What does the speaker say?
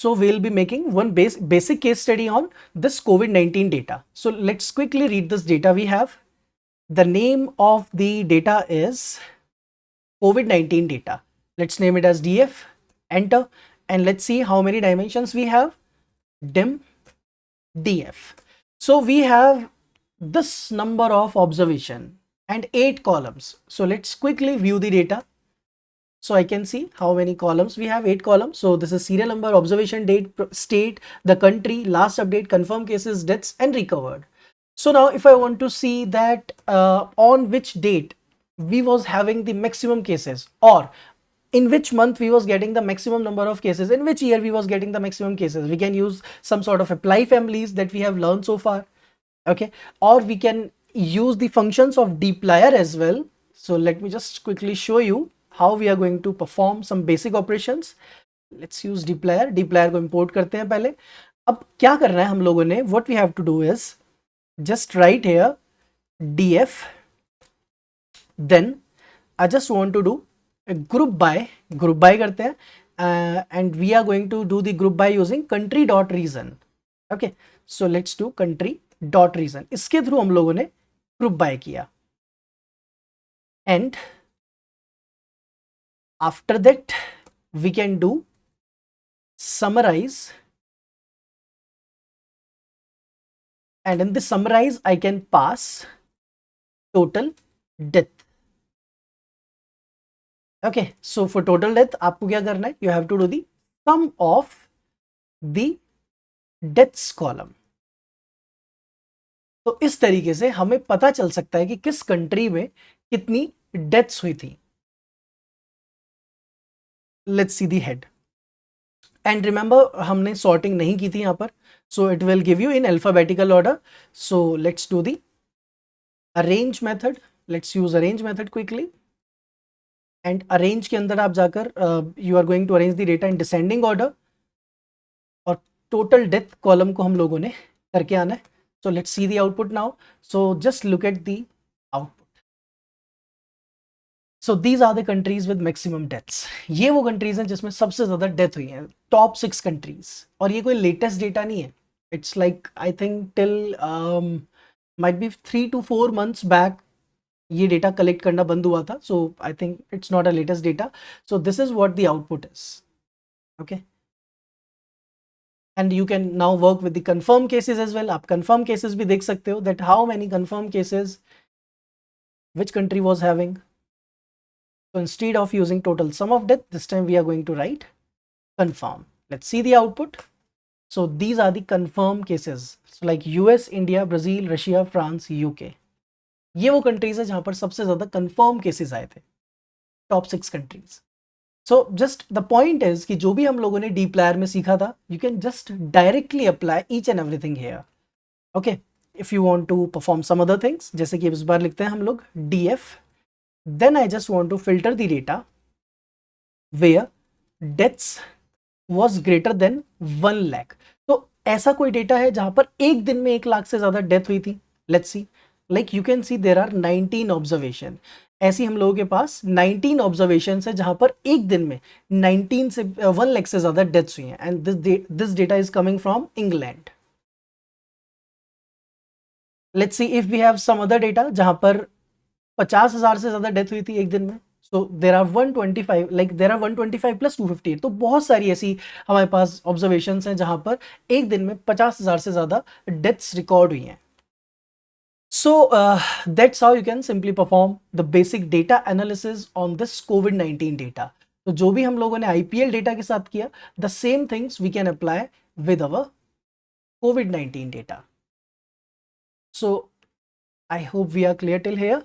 So we'll be making one basic case study on this COVID-19 data. So let's quickly read this data we have. The name of the data is COVID-19 data. Let's name it as DF, enter, and let's see how many dimensions we have. Dim DF. So we have this number of observation and 8 columns. So let's quickly view the data. So I can see how many columns we have. 8 columns. So this is serial number, observation date, state, the country, last update, confirmed cases, deaths, and recovered. So now if I want to see that on which date we was having the maximum cases, or in which month we was getting the maximum number of cases, in which year we was getting the maximum cases, we can use some sort of apply families that we have learned so far. Okay, or we can use the functions of dplyr as well. So let me just quickly show you how we are going to perform some basic operations. Let's use dplyr को import करते हैं पहले. अब क्या करना है हम लोगों ने, what we have to do is just write here df, then I just want to do a group by करते हैं, and we are going to do the group by using country dot region. Okay, so let's do country dot region. इसके through हम लोगों ने group by किया, and after that we can do summarize, and in the summarize I can pass total death. Okay, so for total death आपको क्या करना है, you have to do the sum of the deaths column. तो इस तरीके से हमें पता चल सकता है कि किस कंट्री में कितनी डेथ्स हुई थी. Let's see the head, and remember हमने sorting नहीं की थी यहाँ पर, so it will give you in alphabetical order. So let's do the arrange method. Let's use arrange method quickly, and arrange के अंदर आप जाकर you are going to arrange the data in descending order, और total death column को हम लोगों ने करके आना है. So let's see the output now. So just look at the output. So these are the countries with maximum deaths. ये वो countries हैं जिसमें सबसे ज़्यादा death हुई हैं, top 6 countries. और ये कोई latest data नहीं है. It's like I think till might be 3 to 4 months back ये data collect करना बंद हुआ था. So I think it's not a latest data. So this is what the output is. Okay. And you can now work with the confirmed cases as well. आप confirmed cases भी देख सकते हो that how many confirmed cases which country was having. So instead of using total sum of death, this time we are going to write confirm. Let's see the output. So these are the confirmed cases. So like US, India, Brazil, Russia, France, UK. ये वो countries है जहाँ पर सबसे ज़्यादा confirmed cases आए थे. Top 6 countries. So just the point is कि जो भी हम लोगों ने dplyr में सीखा था, you can just directly apply each and everything here. Okay. If you want to perform some other things, जैसे कि इस बार लिखते हैं हम लोग df, then I just want to filter the data where deaths was greater than 1 lakh. तो ऐसा कोई डेटा है जहां पर एक दिन में 1 लाख से ज्यादा डेथ हुई थी. Let's see, like you can see there are 19 observation. ऐसी हम लोगों के पास 19 ऑब्जर्वेशन है जहां पर एक दिन में 19 से 1 लाख से ज्यादा डेथ्स हुई हैं, and this data is coming from England. Let's see if we have some other data जहां पर 50,000 से ज्यादा डेथ हुई थी एक दिन में. So there are 125, like there are 125 plus 250. तो बहुत सारी ऐसी हमारे पास ऑब्जर्वेशंस हैं जहां पर एक दिन में 50,000 से ज्यादा डेथ्स रिकॉर्ड हुई हैं. So that's how you can simply perform the basic data analysis on this COVID-19 data. तो जो भी हम लोगों ने IPL data के साथ किया, the same things we can apply with our COVID-19 data. So I hope we are clear till here.